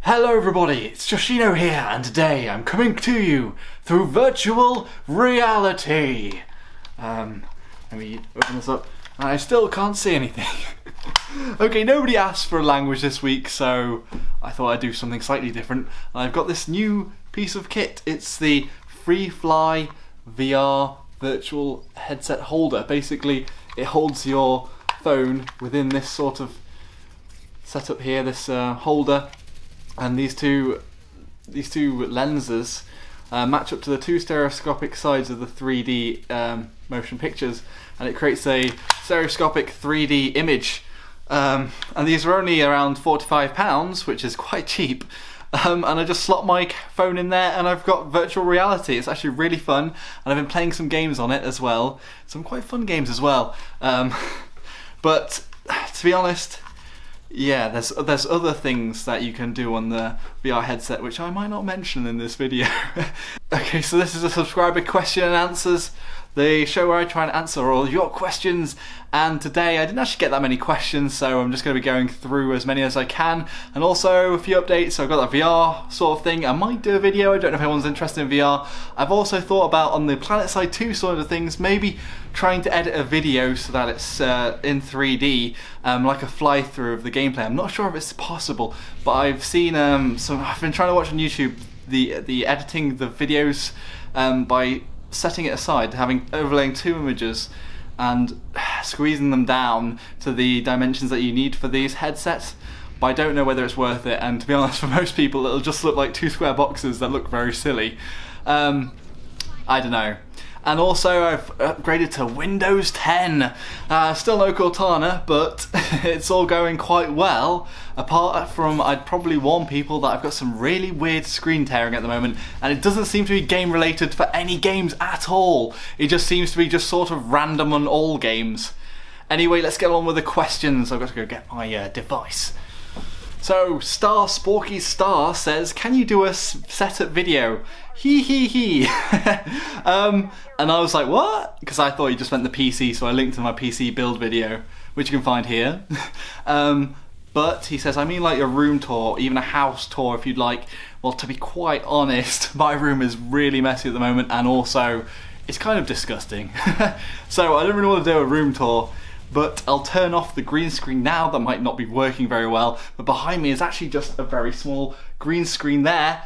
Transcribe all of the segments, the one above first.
Hello everybody, it's Joshino here, and today I'm coming to you through virtual reality. Let me open this up. I still can't see anything. Okay, nobody asked for a language this week, so I thought I'd do something slightly different. I've got this new piece of kit. It's the FreeFly VR virtual headset holder. Basically, it holds your phone within this sort of setup here, this holder. And these two lenses match up to the two stereoscopic sides of the 3D motion pictures, and it creates a stereoscopic 3D image. And these are only around £45, which is quite cheap. And I just slot my phone in there and I've got virtual reality. It's actually really fun, and I've been playing some games on it as well. Some quite fun games as well. But to be honest, yeah, there's other things that you can do on the VR headset which I might not mention in this video. Okay, so this is a subscriber question and answers, the show where I try and answer all your questions, and today I didn't actually get that many questions, so I'm just going to be going through as many as I can, and also a few updates. So I've got that VR sort of thing. I might do a video, I don't know if anyone's interested in VR. I've also thought about, on the Planetside 2 sort of things, maybe trying to edit a video so that it's in 3D, like a fly through of the gameplay. I'm not sure if it's possible, but I've seen I've been trying to watch on YouTube the editing the videos by setting it aside, overlaying two images and squeezing them down to the dimensions that you need for these headsets. But I don't know whether it's worth it, and to be honest, for most people it'll just look like two square boxes that look very silly. I don't know. And also I've upgraded to Windows 10. Still no Cortana, but it's all going quite well. Apart from, I'd probably warn people that I've got some really weird screen tearing at the moment, and it doesn't seem to be game related for any games at all. It just seems to be just sort of random on all games. Anyway, let's get on with the questions. I've got to go get my device. So, Sporky Star says, can you do a setup video? Hee hee hee. And I was like, what? Because I thought you just meant the PC, so I linked to my PC build video, which you can find here. But he says, I mean like a room tour, even a house tour if you'd like. Well, to be quite honest, my room is really messy at the moment, and also it's kind of disgusting. So I don't really want to do a room tour, but I'll turn off the green screen now. That might not be working very well, but behind me is actually just a very small green screen there,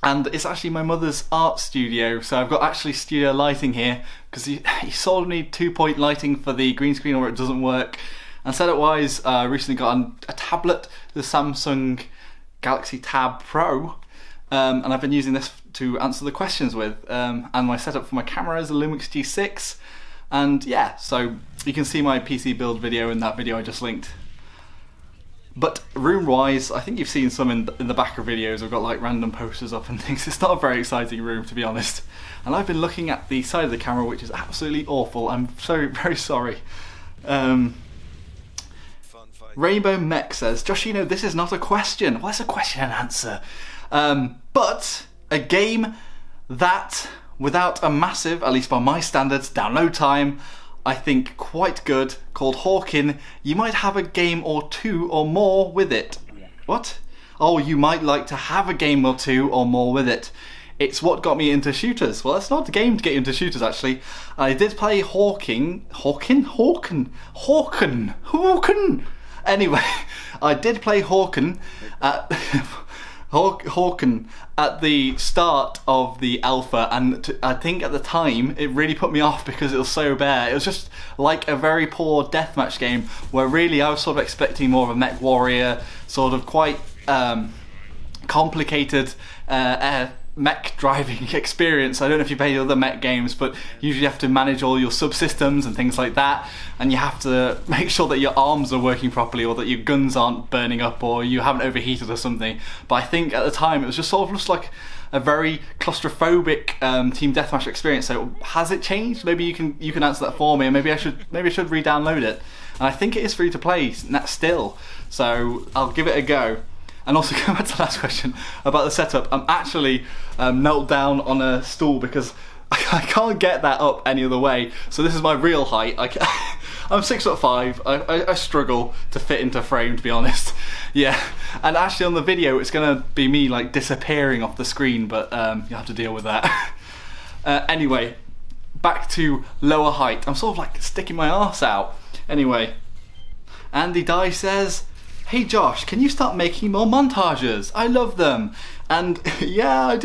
and it's actually my mother's art studio, so I've got actually studio lighting here, because he sold me 2-point lighting for the green screen or it doesn't work. And setup wise, I recently got a tablet, the Samsung Galaxy Tab Pro, and I've been using this to answer the questions with, and my setup for my camera is a Lumix G6. And yeah, so you can see my PC build video in that video I just linked. But room wise, I think you've seen some in the back of videos. I've got like random posters up and things. It's not a very exciting room, to be honest. And I've been looking at the side of the camera, which is absolutely awful. I'm so very sorry. Rainbow Mech says, Joshino, this is not a question. Well, it's a question and answer. But a game that, without a massive, at least by my standards, download time, I think quite good, called Hawkin. You might have a game or two or more with it. What? Oh, you might like to have a game or two or more with it. It's what got me into shooters. Well, it's not a game to get you into shooters, actually. I did play Hawkin. Anyway, I did play Hawkin at Hawkin at the start of the alpha, and I think at the time it really put me off because it was so bare. It was just like a very poor deathmatch game, where really I was sort of expecting more of a mech warrior, sort of quite complicated mech driving experience. I don't know if you play other mech games, but usually you have to manage all your subsystems and things like that, and you have to make sure that your arms are working properly, or that your guns aren't burning up, or you haven't overheated or something. But I think at the time it was just sort of just like a very claustrophobic team deathmatch experience. So has it changed? Maybe you can answer that for me, and maybe I should re-download it. And I think it is free to play still, so I'll give it a go. And also, going back to the last question about the setup, I'm actually knelt down on a stool because I can't get that up any other way. So this is my real height. I'm 6'5". I struggle to fit into frame, to be honest. Yeah, and actually on the video it's gonna be me like disappearing off the screen, but you have to deal with that. Anyway, back to lower height. I'm sort of like sticking my arse out. Anyway, Andy Dye says, "Hey Josh, can you start making more montages? I love them." And yeah, I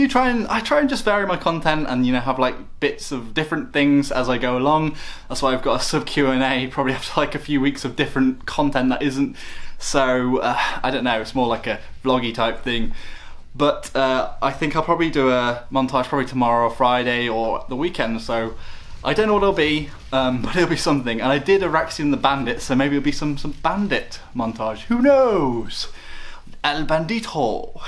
try and just vary my content and, you know, have like bits of different things as I go along. That's why I've got a sub Q&A probably after like a few weeks of different content that isn't so, I don't know, it's more like a vloggy type thing. But I think I'll probably do a montage probably tomorrow or Friday or the weekend, so I don't know what it'll be, but it'll be something. And I did Araxian the Bandit, so maybe it'll be some bandit montage. Who knows? El Bandito.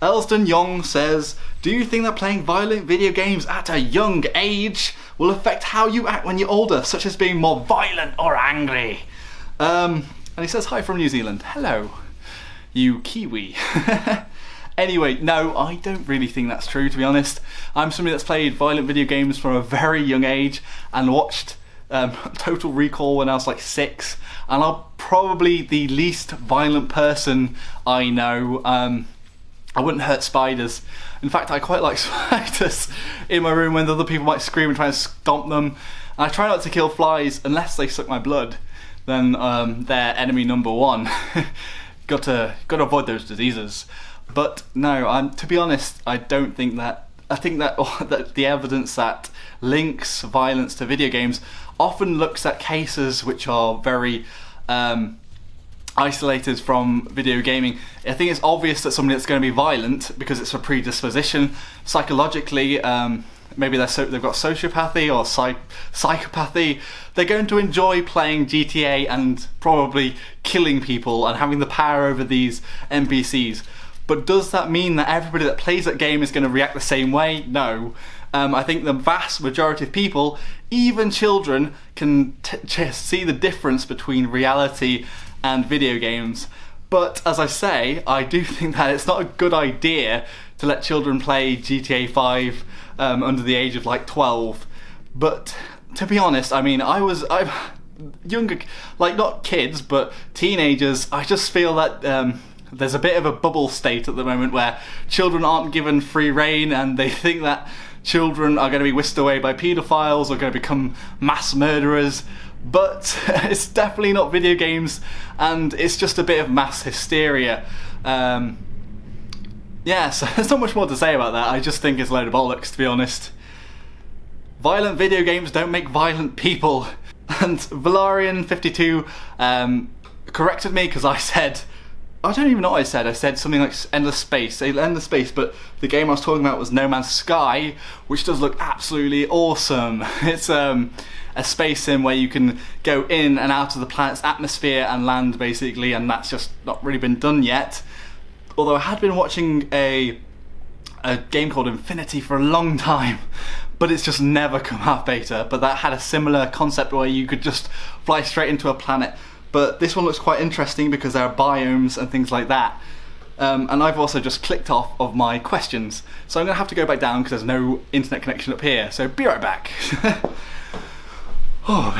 Elston Young says, "Do you think that playing violent video games at a young age will affect how you act when you're older, such as being more violent or angry?" And he says, "Hi from New Zealand." Hello, you Kiwi. Anyway, no, I don't really think that's true, to be honest. I'm somebody that's played violent video games from a very young age and watched Total Recall when I was like 6, and I'm probably the least violent person I know. I wouldn't hurt spiders. In fact, I quite like spiders in my room when other people might scream and try and stomp them. And I try not to kill flies unless they suck my blood. Then they're enemy number one. got to avoid those diseases. But no, to be honest, I don't think that. I think that, that the evidence that links violence to video games often looks at cases which are very isolated from video gaming. I think it's obvious that somebody that's going to be violent because it's a predisposition psychologically. Maybe they've got sociopathy or psychopathy. They're going to enjoy playing GTA and probably killing people and having the power over these NPCs. But does that mean that everybody that plays that game is going to react the same way? No. I think the vast majority of people, even children, can see the difference between reality and video games. But as I say, I do think that it's not a good idea to let children play GTA 5 under the age of like 12. But to be honest, I mean, I'm younger, like not kids, but teenagers. I just feel that there's a bit of a bubble state at the moment where children aren't given free rein and they think that children are going to be whisked away by paedophiles or going to become mass murderers. But it's definitely not video games, and it's just a bit of mass hysteria. Yeah, so there's not much more to say about that. I just think it's a load of bollocks, to be honest. Violent video games don't make violent people. And Valarian52 corrected me because I said, I don't even know what I said. I said something like Endless Space. Endless Space, but the game I was talking about was No Man's Sky, which does look absolutely awesome. It's a space sim where you can go in and out of the planet's atmosphere and land, basically, and that's just not really been done yet. Although I had been watching a game called Infinity for a long time, but it's just never come out beta. But that had a similar concept where you could just fly straight into a planet. But this one looks quite interesting because there are biomes and things like that. And I've also just clicked off of my questions. So I'm going to have to go back down because there's no internet connection up here. So be right back. Oh,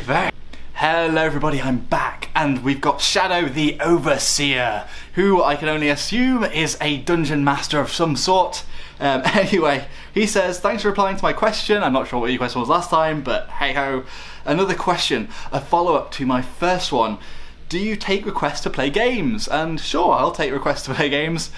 very. Hello everybody, I'm back, and we've got Shadow the Overseer, who I can only assume is a dungeon master of some sort. Anyway, he says, thanks for replying to my question. I'm not sure what your question was last time, but hey ho. Another question, a follow-up to my first one. Do you take requests to play games? And sure, I'll take requests to play games.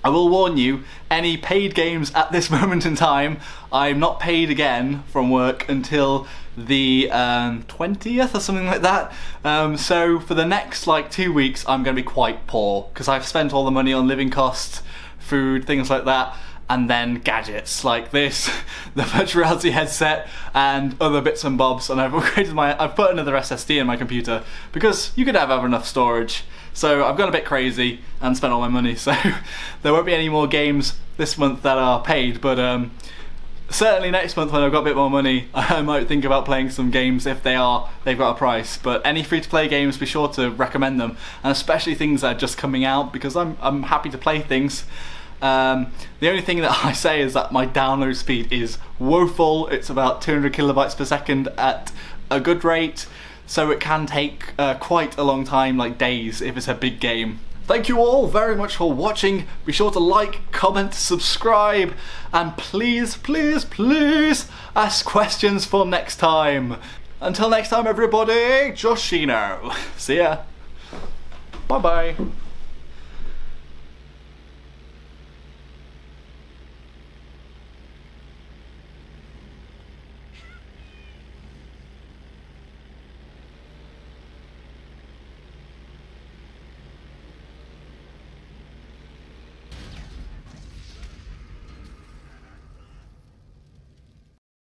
I will warn you, any paid games at this moment in time, I'm not paid again from work until the 20th or something like that. So for the next like 2 weeks, I'm going to be quite poor because I've spent all the money on living costs, food, things like that, and then gadgets like this, the virtual reality headset, and other bits and bobs. And I've upgraded I've put another SSD in my computer because you could have enough storage. So I've gone a bit crazy and spent all my money. So there won't be any more games this month that are paid, but certainly next month when I've got a bit more money, I might think about playing some games if they've got a price. But any free-to-play games, be sure to recommend them, and especially things that are just coming out, because I'm happy to play things. The only thing that I say is that my download speed is woeful. It's about 200 kilobytes per second at a good rate, so it can take quite a long time, like days, if it's a big game. Thank you all very much for watching. Be sure to like, comment, subscribe, and please, please, please ask questions for next time. Until next time, everybody, Joshino. See ya. Bye bye.